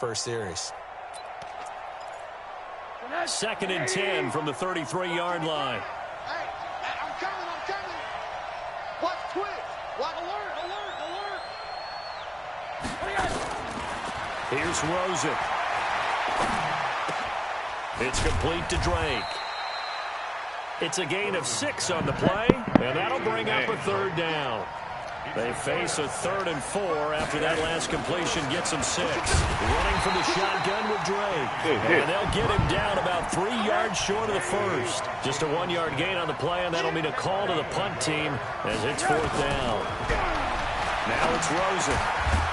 first series. 2nd and 10 from the 33-yard line. Hey, I'm coming. Watch twist. Watch alert. Here's Rosen. It's complete to Drake. It's a gain of 6 on the play, and that'll bring up a 3rd down. They face a 3rd and 4 after that last completion gets them 6. Running from the shotgun with Drake. And they'll get him down about 3 yards short of the first. Just a 1-yard gain on the play, and that'll mean a call to the punt team as it's 4th down. Now it's Rosen.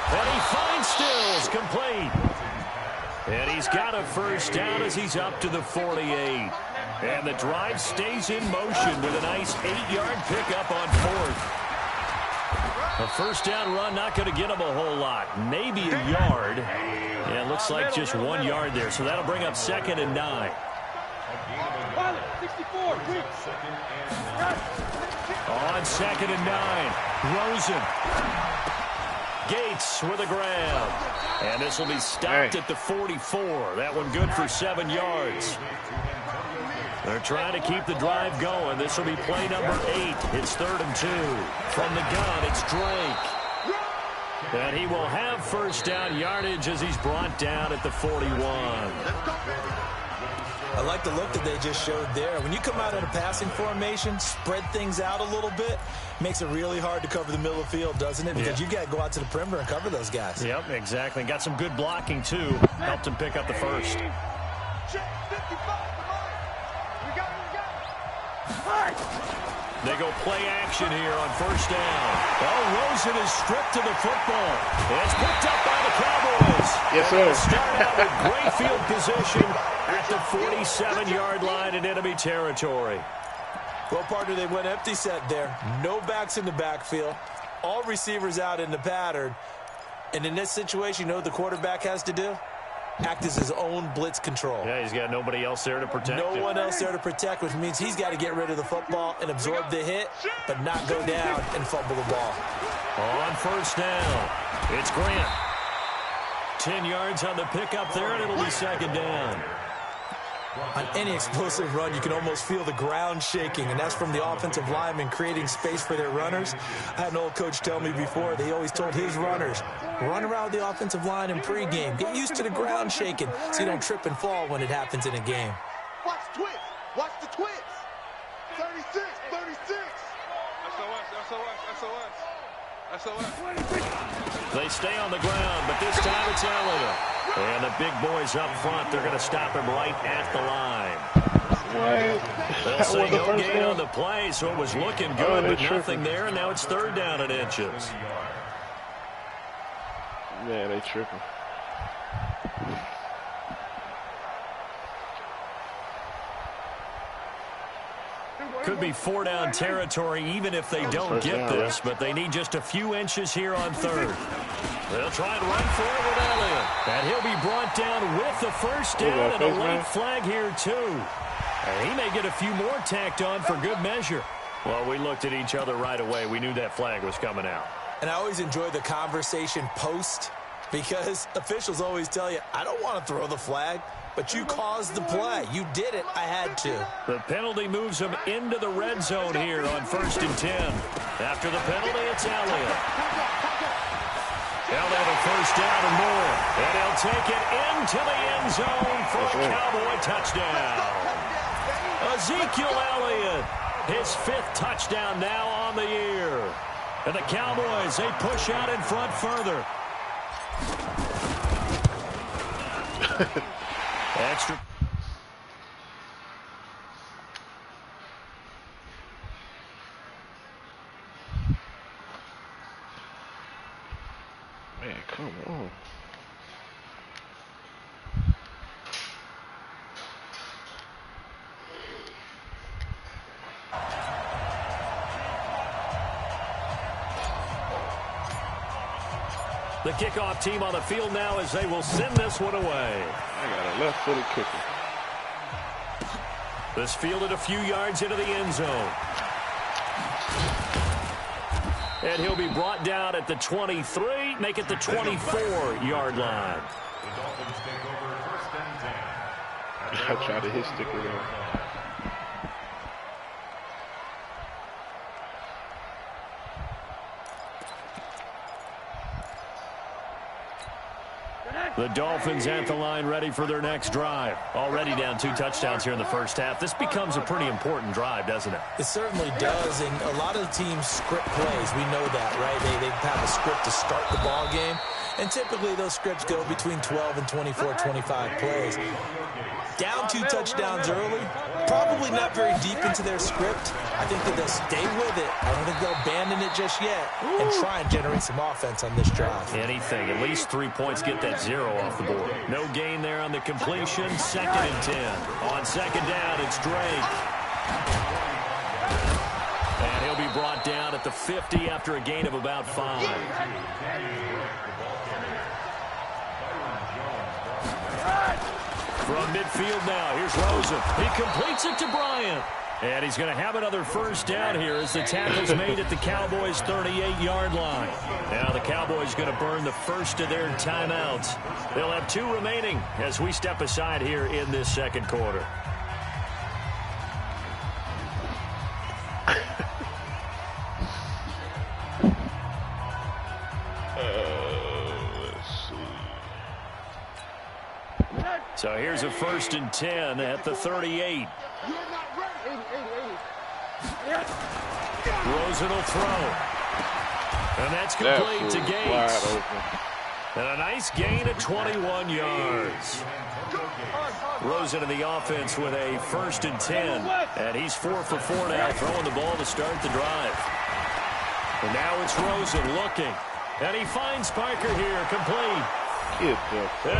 And he finds Stills, complete. And he's got a 1st down as he's up to the 48. And the drive stays in motion with a nice 8-yard pickup on 4th. A 1st down run, not going to get him a whole lot. Maybe a yard. Yeah, it looks like just 1 yard there. So that'll bring up 2nd and 9. On 2nd and 9. Rosen. Gates with a grab. And this will be stopped at the 44. That one good for 7 yards. They're trying to keep the drive going. This will be play number 8. It's 3rd and 2. From the gun, it's Drake. And he will have 1st down yardage as he's brought down at the 41. I like the look that they just showed there. When you come out in a passing formation, spread things out a little bit, makes it really hard to cover the middle of the field, doesn't it? Because you got to go out to the perimeter and cover those guys. Yep, exactly. Got some good blocking, too. Helped him pick up the 1st. They go play action here on 1st down. Oh, Rosen is stripped to the football. It's picked up by the Cowboys. Yes, sir. Start out with great field position at the 47-yard line in enemy territory. Well, partner, they went empty set there. No backs in the backfield. All receivers out in the pattern. And in this situation, you know what the quarterback has to do? Act as his own blitz control. Yeah, he's got nobody else there to protect him. No one else there to protect, which means he's got to get rid of the football and absorb the hit, but not go down and fumble the ball. On 1st down, it's Grant. 10 yards on the pickup there, and it'll be 2nd down. On any explosive run, you can almost feel the ground shaking, and that's from the offensive linemen creating space for their runners. I had an old coach tell me before, they always told his runners, run around the offensive line in pregame. Get used to the ground shaking so you don't trip and fall when it happens in a game. Watch twist. Watch the twist. 36. SOS. They stay on the ground, but this time it's Elliott. And the big boys up front, they're going to stop him right at the line. They'll say no gain on the play, so it was looking good, but nothing there, and now it's 3rd down and inches. Yeah, they tripping. Could be 4-down territory even if they don't get this, but they need just a few inches here on 3rd. They'll try and run for it with Elliott. And he'll be brought down with the 1st down and a late flag here, too. And he may get a few more tacked on for good measure. Well, we looked at each other right away. We knew that flag was coming out. And I always enjoy the conversation post because officials always tell you, I don't want to throw the flag, but you caused the play. You did it. I had to. The penalty moves them into the red zone here on 1st and 10. After the penalty, it's Elliott. They'll have a 1st down and more. And he'll take it into the end zone for a Cowboy touchdown. Ezekiel Elliott, his 5th touchdown now on the year. And the Cowboys, they push out in front further. Extra. Man, come on. The kickoff team on the field now as they will send this one away. I got a left-footed kicker. This fielded a few yards into the end zone. And he'll be brought down at the 23, make it the 24-yard line. I tried to hit sticker though. The Dolphins at the line ready for their next drive. Already down 2 touchdowns here in the first half. This becomes a pretty important drive, doesn't it? It certainly does, and a lot of the teams script plays. We know that, right? They have a script to start the ball game, and typically those scripts go between 12 and 24, 25 plays. Down 2 touchdowns early, probably not very deep into their script. I think that they'll stay with it. I don't think they'll abandon it just yet and try and generate some offense on this drive. Anything, at least 3 points, get that 0 off the board. No gain there on the completion. 2nd and 10. On 2nd down, it's Drake. And he'll be brought down at the 50 after a gain of about 5. From midfield now, here's Rosen. He completes it to Bryant. And he's going to have another first down here as the tackle's made at the Cowboys' 38-yard line. Now the Cowboys going to burn the first of their timeouts. They'll have 2 remaining as we step aside here in this second quarter. So here's a 1st and 10 at the 38. Rosen will throw. And that's complete to Gates. And a nice gain of 21 yards. Rosen in the offense with a 1st and 10. And he's 4 for 4 now, throwing the ball to start the drive. And now it's Rosen looking. And he finds Parker here, complete. And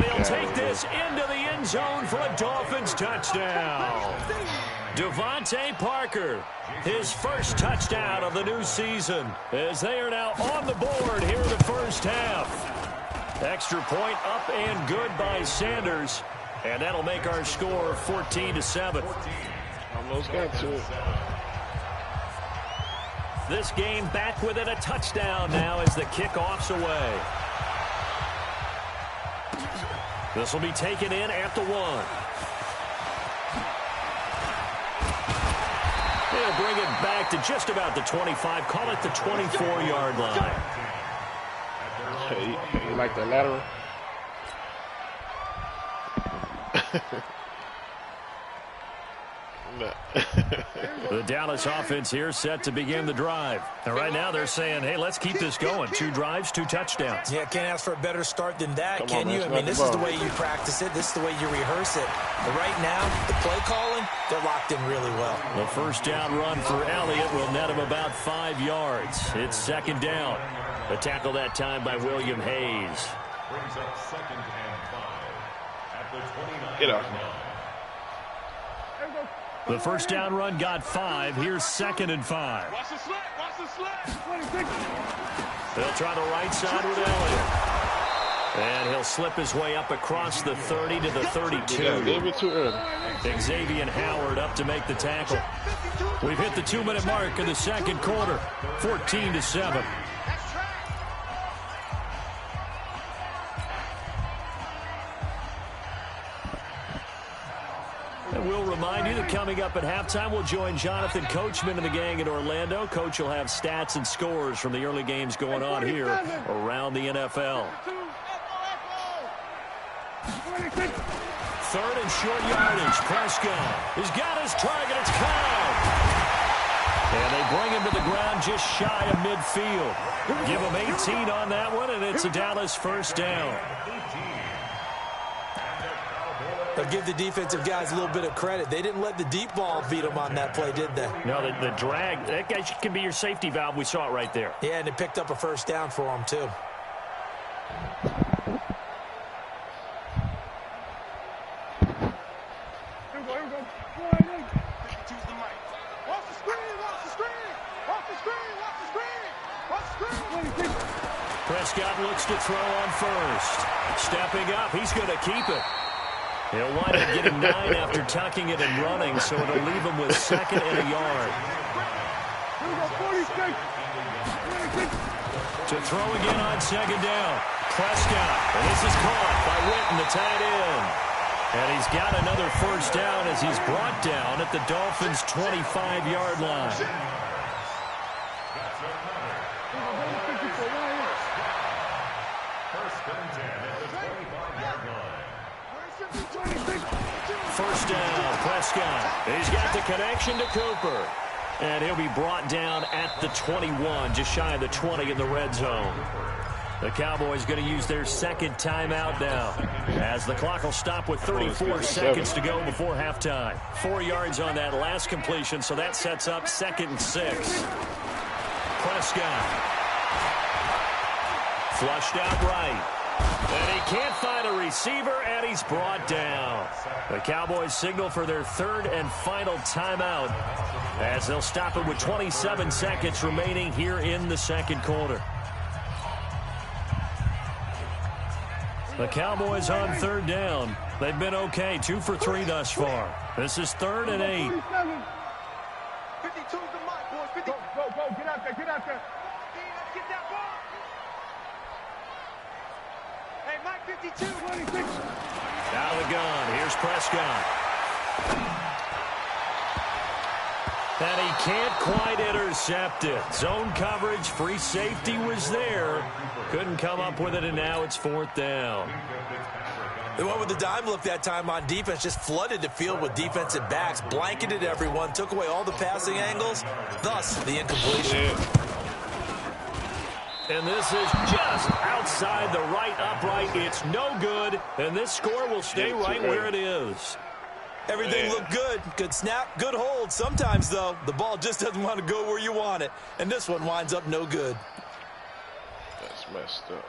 he'll take this into the end zone for a Dolphins touchdown. Devontae Parker, his first touchdown of the new season, as they are now on the board here in the first half. Extra point up and good by Sanders, and that'll make our score 14-7. Almost got to it. This game back within a touchdown now as the kickoff's away. This will be taken in at the 1. They'll bring it back to just about the 25. Call it the 24-yard line. Hey, you like that lateral? No. The Dallas offense here set to begin the drive. And right now they're saying, hey, let's keep this going. 2 drives, 2 touchdowns. Yeah, can't ask for a better start than that, Come can on, you? man, I mean, this is the way you practice it. This is the way you rehearse it. But right now, the play calling, they're locked in really well. The first down run for Elliott will net him about 5 yards. It's 2nd down. A tackle that time by William Hayes. Get up. The first down run got 5. Here's 2nd and 5. Watch the slant. Watch the slant. They'll try the right side with Elliott. And he'll slip his way up across the 30 to the 32. Yeah, a little bit too early. Xavier Howard up to make the tackle. We've hit the 2-minute mark of the second quarter. 14-7. And we'll remind you that coming up at halftime, we'll join Jonathan Coachman and the gang in Orlando. Coach will have stats and scores from the early games going on here around the NFL. 3rd and short yardage. Prescott has got his target. It's caught. And they bring him to the ground just shy of midfield. Give him 18 on that one, and it's a Dallas first down. They'll give the defensive guys a little bit of credit. They didn't let the deep ball beat them on that play, did they? No, the drag, that guy can be your safety valve. We saw it right there. Yeah, and it picked up a first down for them, too. Prescott looks to throw on first. Stepping up, he's going to keep it. He'll wind up getting 9 after tucking it and running, so it'll leave him with 2nd and a yard. To throw again on 2nd down. Prescott, and this is caught by Witten, the tight end. And he's got another first down as he's brought down at the Dolphins' 25-yard line. First down, Prescott. He's got the connection to Cooper. And he'll be brought down at the 21, just shy of the 20 in the red zone. The Cowboys going to use their second timeout now, as the clock will stop with 34 seconds to go before halftime. 4 yards on that last completion, so that sets up 2nd and 6. Prescott. Flushed out right. And he can't find a receiver, and he's brought down. The Cowboys signal for their 3rd and final timeout, as they'll stop it with 27 seconds remaining here in the 2nd quarter. The Cowboys on 3rd down. They've been okay, 2 for 3 thus far. This is 3rd and 8. 52's the mark, boys. 50. Go, get out there, get out there. Let's get that ball. Hey, Mike, 52. 26. Out of the gun. Here's Prescott. And he can't quite intercept it. Zone coverage, free safety was there. Couldn't come up with it, and now it's 4th down. They went with the dime look that time on defense, just flooded the field with defensive backs, blanketed everyone, took away all the passing angles, thus the incompletion. And this is just outside the right upright. It's no good, and this score will stay right where it is. Everything looked good. Good snap, good hold. Sometimes, though, the ball just doesn't want to go where you want it. And this one winds up no good. That's messed up.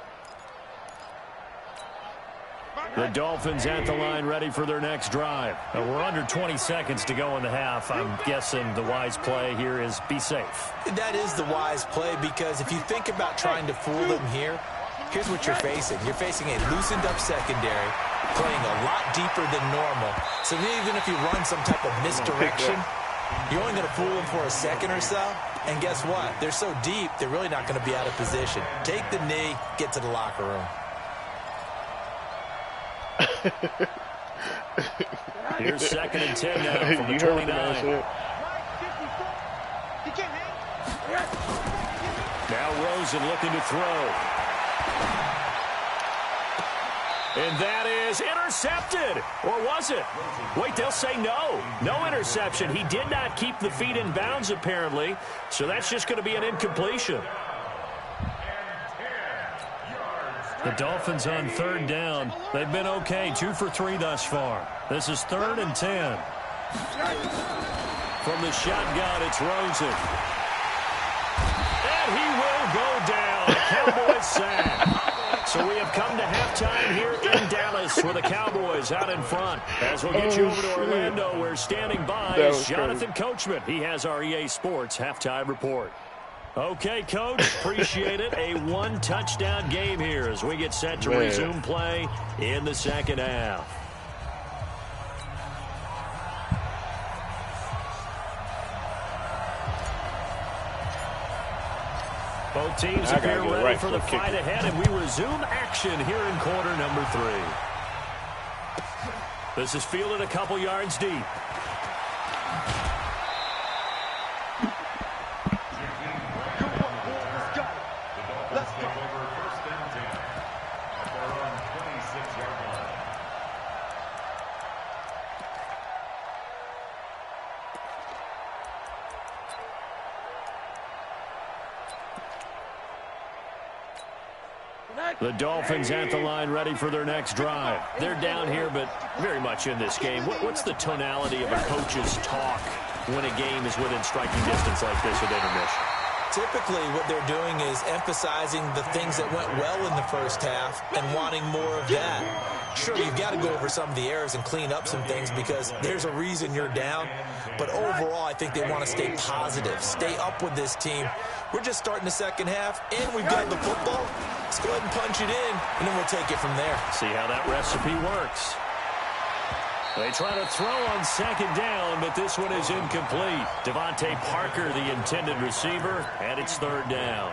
The Dolphins at the line ready for their next drive. We're under 20 seconds to go in the half. I'm guessing the wise play here is be safe. That is the wise play, because if you think about trying to fool them here, here's what you're facing. You're facing a loosened-up secondary, playing a lot deeper than normal. So even if you run some type of misdirection, you're only going to fool them for a second or so. And guess what? They're so deep, they're really not going to be out of position. Take the knee, get to the locker room. Here's 2nd and 10 now from the 29. Now Rosen looking to throw. And that is intercepted. Or was it? Wait, they'll say no. No interception. He did not keep the feet in bounds, apparently. So that's just going to be an incompletion. The Dolphins on 3rd down. They've been okay, 2 for 3 thus far. This is 3rd and 10. From the shotgun, it's Rosen. And he will go down. Cowboys sack. So we have come to halftime here in Dallas with the Cowboys out in front. As we'll get you over to Orlando, where standing by is Jonathan Coachman. He has our EA Sports halftime report. Okay, Coach, appreciate it. A 1-touchdown game here as we get set to resume play in the 2nd half. Both teams appear ready for the fight ahead, and we resume action here in quarter number 3. This is fielded a couple yards deep. The Dolphins at the line ready for their next drive. They're down here, but very much in this game. What's the tonality of a coach's talk when a game is within striking distance like this at intermission? Typically, what they're doing is emphasizing the things that went well in the first half and wanting more of that. Sure, you've got to go over some of the errors and clean up some things because there's a reason you're down. But overall, I think they want to stay positive, stay up with this team. We're just starting the second half, and we've got the football. Let's go ahead and punch it in, and then we'll take it from there. See how that recipe works. They try to throw on second down, but this one is incomplete. Devontae Parker, the intended receiver, and it's 3rd down.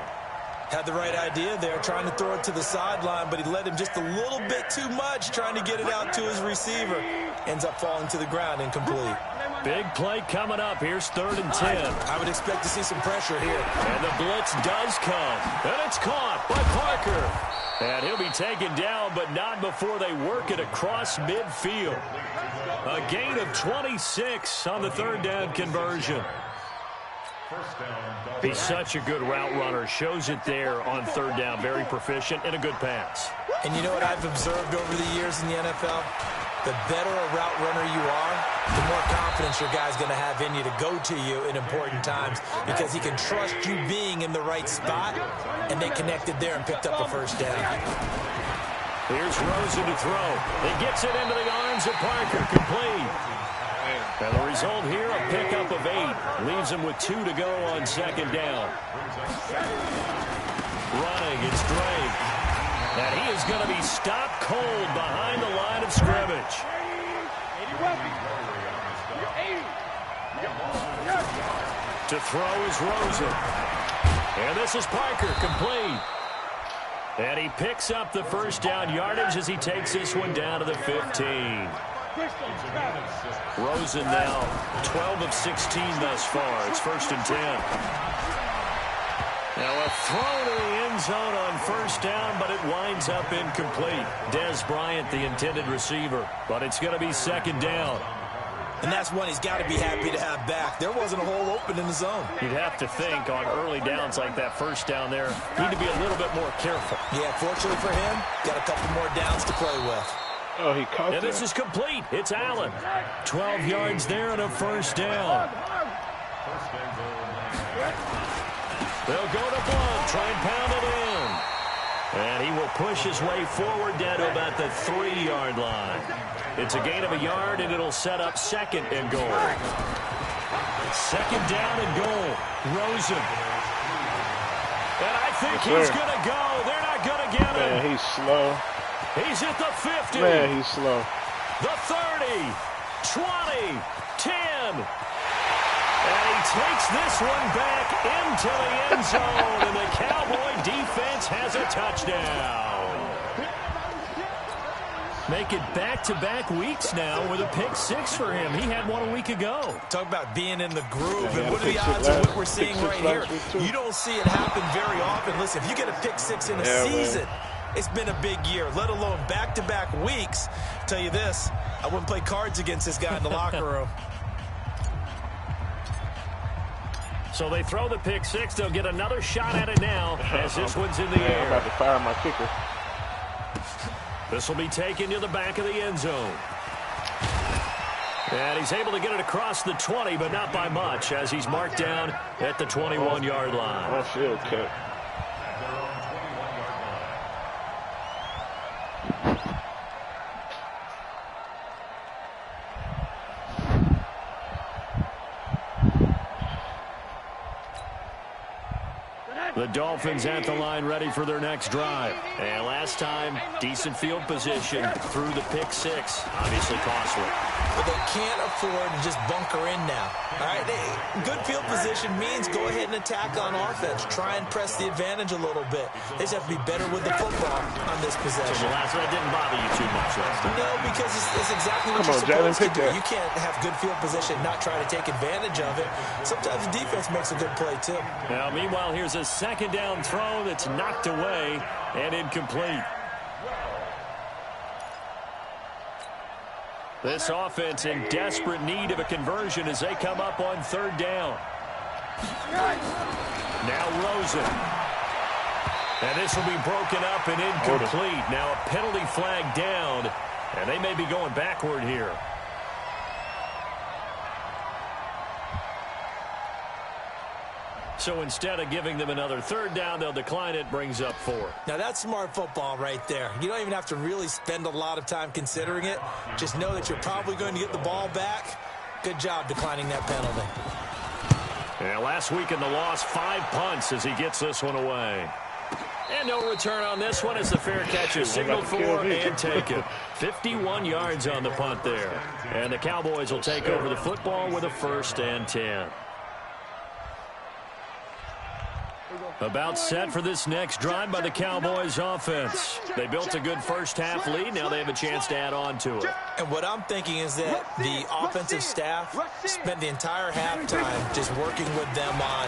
Had the right idea there, trying to throw it to the sideline, but he led him just a little bit too much, trying to get it out to his receiver. Ends up falling to the ground, incomplete. Big play coming up. Here's 3rd and 10. I would expect to see some pressure here. And the blitz does come. And it's caught by Parker. And he'll be taken down, but not before they work it across midfield. A gain of 26 on the 3rd down conversion. He's such a good route runner. Shows it there on 3rd down. Very proficient and a good pass. And you know what I've observed over the years in the NFL? The better a route runner you are, the more confidence your guy's going to have in you to go to you in important times because he can trust you being in the right spot, and they connected there and picked up a 1st down. Here's Rosen to throw. He gets it into the arms of Parker, complete. And the result here, a pickup of 8. Leaves him with 2 to go on 2nd down. Running, it's Drake. And he is going to be stopped cold behind the line of scrimmage. To throw is Rosen. And this is Parker, complete. And he picks up the 1st down yardage as he takes this one down to the 15. Rosen now 12 of 16 thus far. It's 1st and 10. Now a throw to the end zone on 1st down, but it winds up incomplete. Dez Bryant, the intended receiver, but it's going to be 2nd down. And that's one he's got to be happy to have back. There wasn't a hole open in the zone. You'd have to think on early downs like that 1st down there, need to be a little bit more careful. Yeah, fortunately for him, got a couple more downs to play with. Oh, he caught that. And this is complete. It's Allen. 12 yards there and a 1st down. They'll go to Blunt, try and pound it in. And he will push his way forward down to about the 3-yard line. It's a gain of a yard, and it'll set up 2nd and goal. 2nd down and goal. Rosen. And I think he's going to go. They're not going to get him. Man, he's slow. He's at the 50. Man, he's slow. The 30, 20, 10. And he takes this one back into the end zone, and the Cowboy defense has a touchdown. Make it back-to-back weeks now with a pick 6 for him. He had one a week ago. Talk about being in the groove, and what are the odds of what we're seeing right here? You don't see it happen very often. Listen, if you get a pick 6 in a season, it's been a big year, let alone back-to-back weeks. I'll tell you this, I wouldn't play cards against this guy in the locker room. So they throw the pick 6. They'll get another shot at it now as this one's in the air. I'm about to fire my kicker. This will be taken to the back of the end zone. And he's able to get it across the 20, but not by much, as he's marked down at the 21-yard line. On field cut. The Dolphins at the line ready for their next drive. And last time, decent field position through the pick 6. Obviously costly. But they can't afford to just bunker in now. All right, good field position means go ahead and attack on offense. Try and press the advantage a little bit. They just have to be better with the football on this possession. So the last one didn't bother you too much last time. No, because it's exactly what you're supposed to do. You can't have good field position, not try to take advantage of it. Sometimes the defense makes a good play, too. Now, meanwhile, here's a 2nd down throw that's knocked away and incomplete. This offense in desperate need of a conversion as they come up on 3rd down. Now Rosen. And this will be broken up and incomplete. Now a penalty flag down, and they may be going backward here. So instead of giving them another 3rd down, they'll decline it, brings up 4. Now that's smart football right there. You don't even have to really spend a lot of time considering it. Just know that you're probably going to get the ball back. Good job declining that penalty. And last week in the loss, 5 punts as he gets this one away. And no return on this one as the fair catch is signaled for and taken. 51 yards on the punt there. And the Cowboys will take over the football with a 1st and 10. About set for this next drive by the Cowboys offense. They built a good first-half lead. Now they have a chance to add on to it. And what I'm thinking is that the offensive staff spent the entire halftime just working with them on,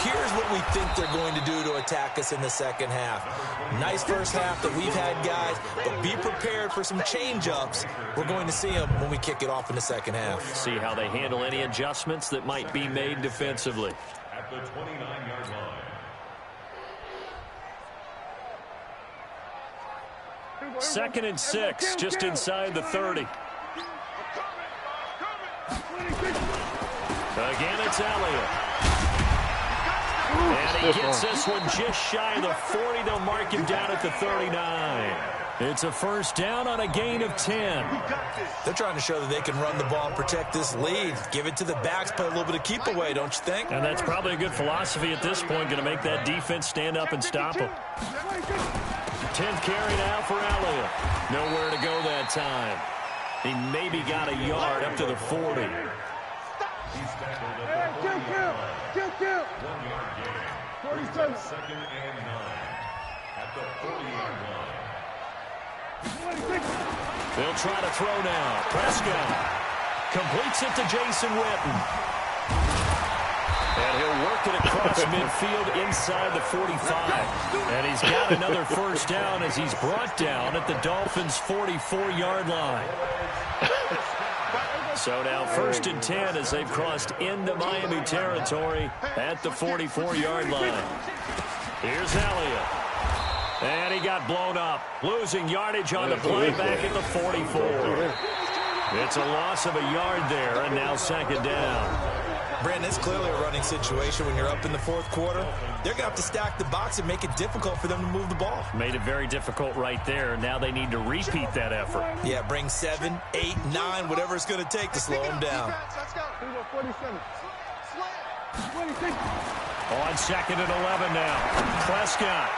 here's what we think they're going to do to attack us in the second half. Nice first half that we've had, guys, but be prepared for some change-ups. We're going to see them when we kick it off in the second half. See how they handle any adjustments that might be made defensively. At the 29-yard line. Second and 6, just inside the 30. Again, it's Elliott. And he gets this one just shy of the 40. They'll mark him down at the 39. It's a first down on a gain of 10. They're trying to show that they can run the ball and protect this lead. Give it to the backs, play a little bit of keep away, don't you think? And that's probably a good philosophy at this point, going to make that defense stand up and stop them. 10th carry now for Elliott. Nowhere to go that time. He maybe got a yard up to the 40. Kill. 47. Second and 9. At the 40-yard line. They'll try to throw now. Prescott completes it to Jason Witten. And he'll work it across midfield inside the 45. And he's got another first down as he's brought down at the Dolphins' 44-yard line. So now first and 10 as they've crossed into Miami territory at the 44-yard line. Here's Elliott. And he got blown up, losing yardage on the play back at the 44. It's a loss of a yard there, and now second down. Brandon, it's clearly a running situation when you're up in the fourth quarter. They're going to have to stack the box and make it difficult for them to move the ball. Made it very difficult right there. Now they need to repeat that effort. Yeah, bring 7, 8, 9, whatever it's going to take to slow them down. 47. On second and 11 now. Prescott.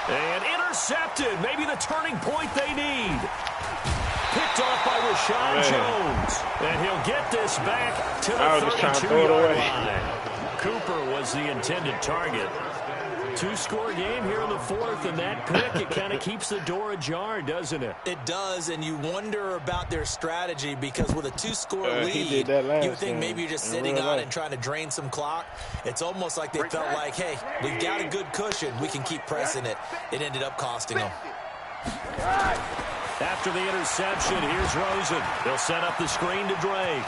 And intercepted. Maybe the turning point they need. Picked off by Rashad Jones. And he'll get this back to the 32-yard line. Cooper was the intended target. Two-score game here in the fourth, and that pick, it kind of keeps the door ajar, doesn't it? It does, and you wonder about their strategy because with a two-score lead, you would think maybe you're just sitting on it and trying to drain some clock. It's almost like they felt like, hey, we've got a good cushion. We can keep pressing it. It ended up costing them. After the interception, here's Rosen. They'll set up the screen to Drake.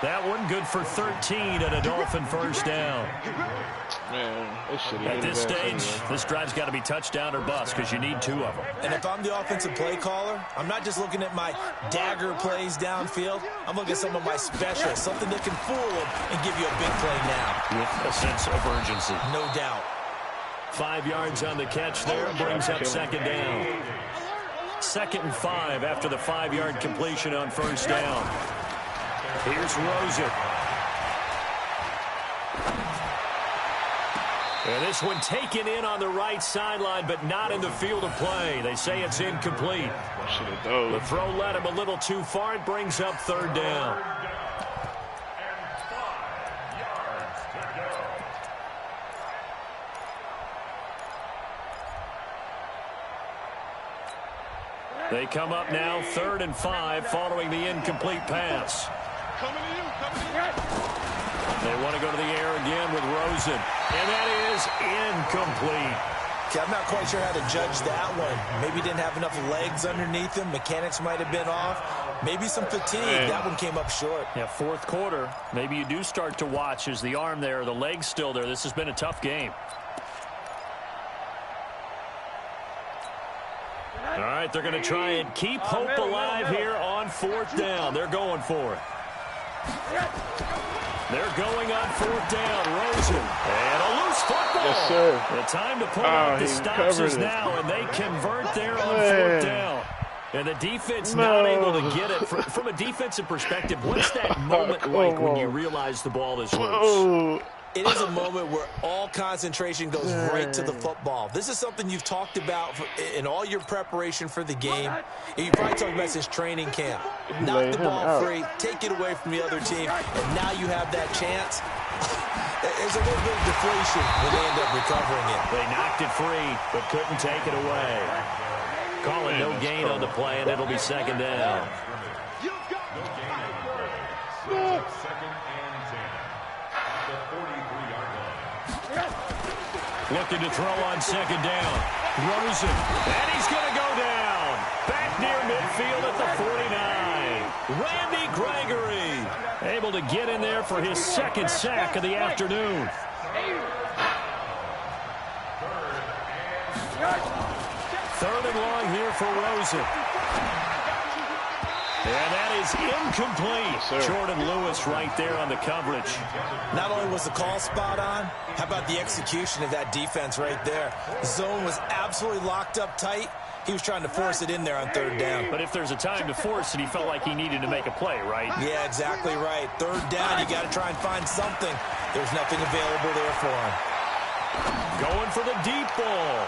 That one good for 13 and a Dolphin first down. Man, at this stage, this drive's got to be touchdown or bust because you need two of them. And if I'm the offensive play caller, I'm not just looking at my dagger plays downfield. I'm looking at some of my specials, something that can fool them and give you a big play now. With a sense of urgency. No doubt. 5 yards on the catch there, brings up second down. 2nd and 5 after the 5-yard completion on first down. Here's Rosen. And this one taken in on the right sideline, but not in the field of play. They say it's incomplete. The throw led him a little too far. It brings up third down. They come up now 3rd and 5 following the incomplete pass. They want to go to the air again with Rosen. And that is incomplete. Okay, I'm not quite sure how to judge that one. Maybe didn't have enough legs underneath him. Mechanics might have been off. Maybe some fatigue. That one came up short. Yeah, fourth quarter. Maybe you do start to watch. Is the arm there, the leg's still there? This has been a tough game. All right, they're going to try and keep hope alive here on 4th down. They're going for it. They're going on 4th down. Rosen. And a loose football. Yes, sir. The time to pull out the stops is now, and they convert there on 4th down. And the defense not able to get it. From a defensive perspective, what's that moment like when you realize the ball is loose? It is a moment where all concentration goes right to the football. This is something you've talked about in all your preparation for the game. You probably talked about since training camp. Knock the ball free, take it away from the other team, and now you have that chance. There's a little bit of deflation when they end up recovering it. They knocked it free, but couldn't take it away. Call it no gain on the play, and it'll be second down. Second and 10 at the 43-yard line. Looking to throw on second down. Rosen, and he's going to go down. Back near midfield at the 49. Randy Gregory able to get in there for his second sack of the afternoon. Third and long here for Rosen. And that is incomplete. Yes, Jordan Lewis right there on the coverage. Not only was the call spot on, how about the execution of that defense right there? The zone was absolutely locked up tight. He was trying to force it in there on third down. But if there's a time to force it, he felt like he needed to make a play, right? Yeah, exactly right. Third down, you got to try and find something. There's nothing available there for him. Going for the deep ball.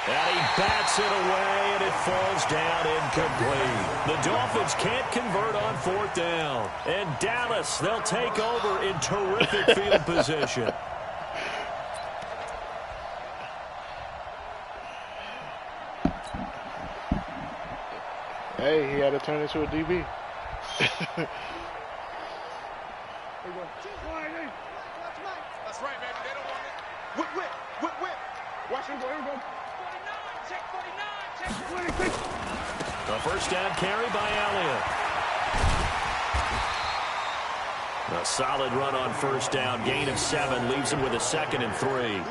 And he bats it away, and it falls down incomplete. The Dolphins can't convert on fourth down. And Dallas, they'll take over in terrific field position. Hey, he had to turn into a DB. That's right, baby. They don't want it. Whip, whip, whip, whip. Watch him go. Here we go. 49, check 49, check 26. A first down carry by Elliott. A solid run on first down. Gain of 7 leaves him with a 2nd and 3.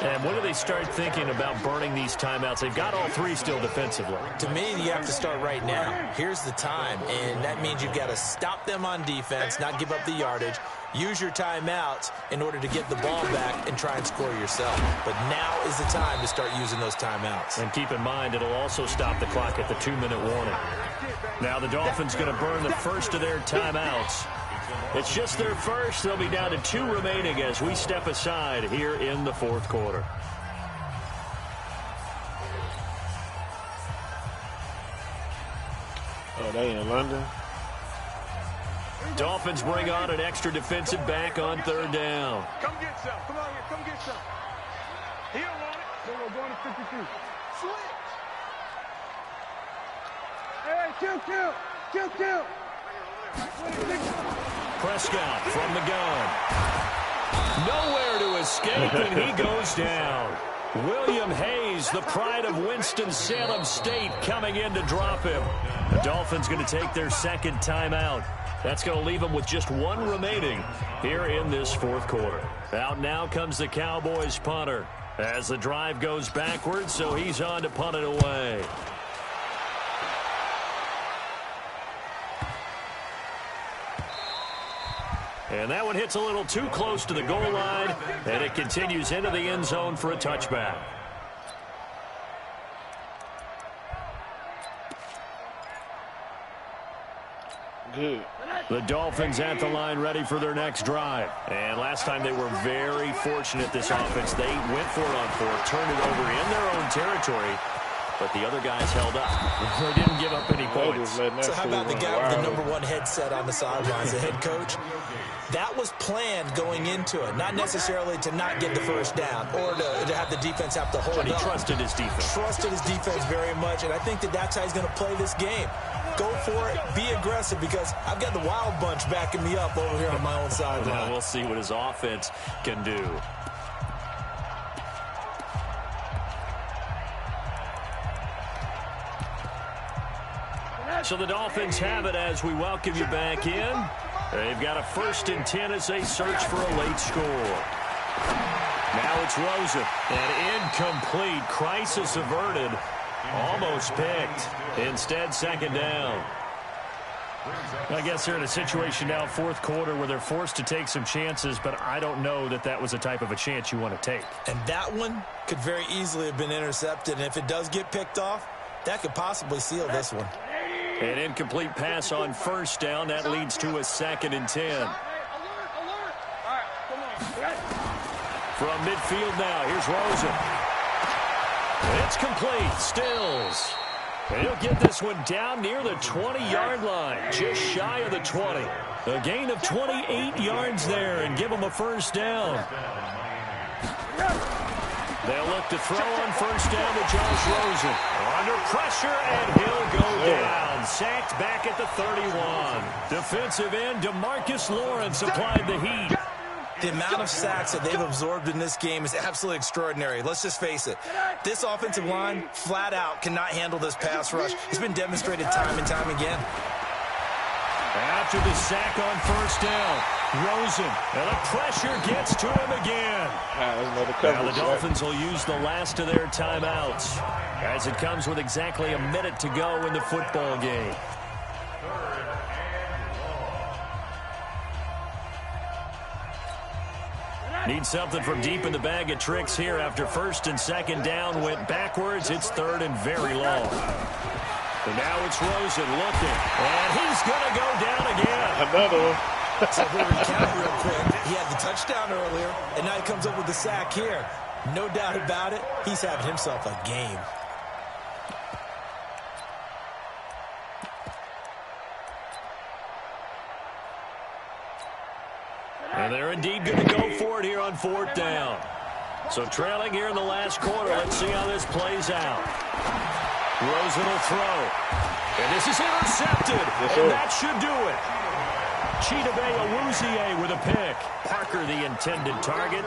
And when do they start thinking about burning these timeouts? They've got all 3 still defensively. To me, you have to start right now. Here's the time, and that means you've got to stop them on defense, not give up the yardage, use your timeouts in order to get the ball back and try and score yourself. But now is the time to start using those timeouts. And keep in mind, it'll also stop the clock at the 2-minute warning. Now the Dolphins going to burn the first of their timeouts. It's just their first. They'll be down to 2 remaining as we step aside here in the fourth quarter. Oh, they in London? Dolphins bring on an extra defensive back on third down. Come get some. Come on here. Come get some. He don't want it. So we're going to 52. Switch. Hey, kill. Prescott from the gun. Nowhere to escape, and he goes down. William Hayes, the pride of Winston-Salem State, coming in to drop him. The Dolphins going to take their second timeout. That's going to leave them with just 1 remaining here in this fourth quarter. Out now comes the Cowboys punter as the drive goes backwards, so he's on to punt it away. And that one hits a little too close to the goal line, and it continues into the end zone for a touchback. Good. The Dolphins at the line ready for their next drive. And last time they were very fortunate, this offense. They went for it on 4th, turned it over in their own territory, but the other guys held up. They didn't give up any points. So how about the guy with the #1 headset on the sidelines, the head coach? That was planned going into it, not necessarily to not get the first down or to have the defense have to hold up. But he trusted his defense. Trusted his defense very much, and I think that's how he's going to play this game. Go for it, be aggressive, because I've got the wild bunch backing me up over here on my own sideline. Well, we'll see what his offense can do. So the Dolphins have it as we welcome you back in. They've got a 1st and 10 as they search for a late score. Now it's Rosen. And incomplete. Crisis averted. Almost picked. Instead, 2nd down. I guess they're in a situation now, fourth quarter, where they're forced to take some chances, but I don't know that that was the type of a chance you want to take. And that one could very easily have been intercepted, and if it does get picked off, that could possibly seal this one. An incomplete pass on first down. That leads to a 2nd and 10. From midfield now, here's Rosen. It's complete. Stills. He'll get this one down near the 20-yard line, just shy of the 20. A gain of 28 yards there and give them a first down. They'll look to throw on first down to Josh Rosen. Under pressure, and he'll go down. Sacked back at the 31. Defensive end DeMarcus Lawrence applied the heat. The amount of sacks that they've absorbed in this game is absolutely extraordinary. Let's just face it. This offensive line, flat out, cannot handle this pass rush. It's been demonstrated time and time again. After the sack on first down, Rosen, and the pressure gets to him again. Now the Dolphins will use the last of their timeouts as it comes with exactly a minute to go in the football game. Need something from deep in the bag of tricks here after first and second down went backwards. It's third and very long. And now it's Rosen looking, and he's going to go down again. Another one. So if we recount real quick, he had the touchdown earlier, and now he comes up with the sack here. No doubt about it, he's having himself a game. And they're indeed going to go for it here on fourth down. So trailing here in the last quarter, let's see how this plays out. Rosen will throw. And this is intercepted. And that should do it. Chidobe Awuzie with a pick. Parker, the intended target.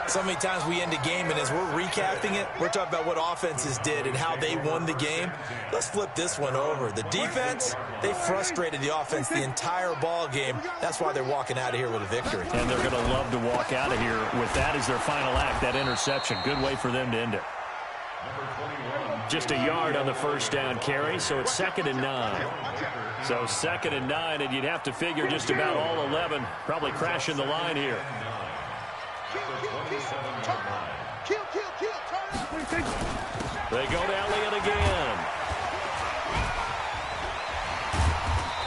So many times we end a game, and as we're recapping it, we're talking about what offenses did and how they won the game. Let's flip this one over. The defense, they frustrated the offense the entire ball game. That's why they're walking out of here with a victory. And they're going to love to walk out of here with that as their final act, that interception. Good way for them to end it. Just a yard on the first down carry, so it's 2nd and 9. So 2nd and 9, and you'd have to figure just about all 11 probably crashing the line here. They go to Elliott again.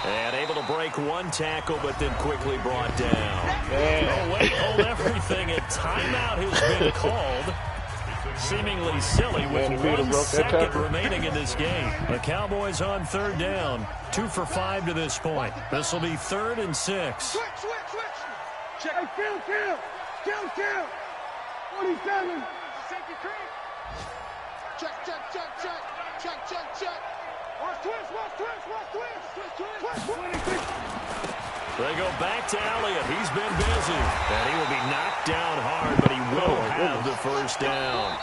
And able to break one tackle, but then quickly brought down. Oh, wait, hold everything. A timeout has been called. Seemingly silly with 1 second remaining in this game. The Cowboys on third down. 2 for 5 to this point. This will be 3rd and 6. Switch. Check. Hey, kill. 47. Safety creep. Check. Watch twist. They go back to Elliott. He's been busy. And he will be knocked down hard, but he will have the first down.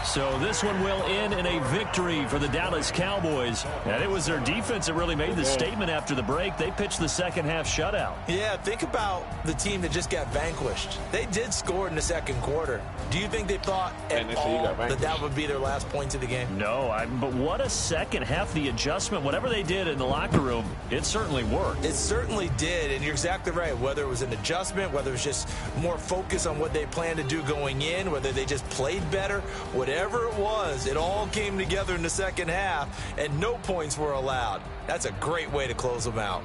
So this one will end in a victory for the Dallas Cowboys. And it was their defense that really made the statement after the break. They pitched the second half shutout. Yeah, think about the team that just got vanquished. They did score in the second quarter. Do you think they thought at all that would be their last points of the game? No, but what a second half. The adjustment, whatever they did in the locker room, it certainly worked. It certainly did, and you're exactly right. Whether it was an adjustment, whether it was just more focus on what they planned to do going in, whether they just played better, whatever it was, it all came together in the second half, and no points were allowed. That's a great way to close them out.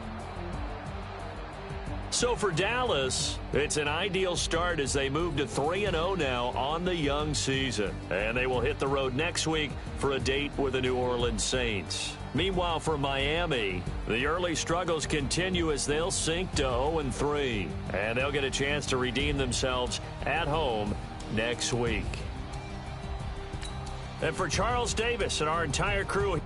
So for Dallas, it's an ideal start as they move to 3-0 now on the young season. And they will hit the road next week for a date with the New Orleans Saints. Meanwhile, for Miami, the early struggles continue as they'll sink to 0-3. And they'll get a chance to redeem themselves at home next week. And for Charles Davis and our entire crew...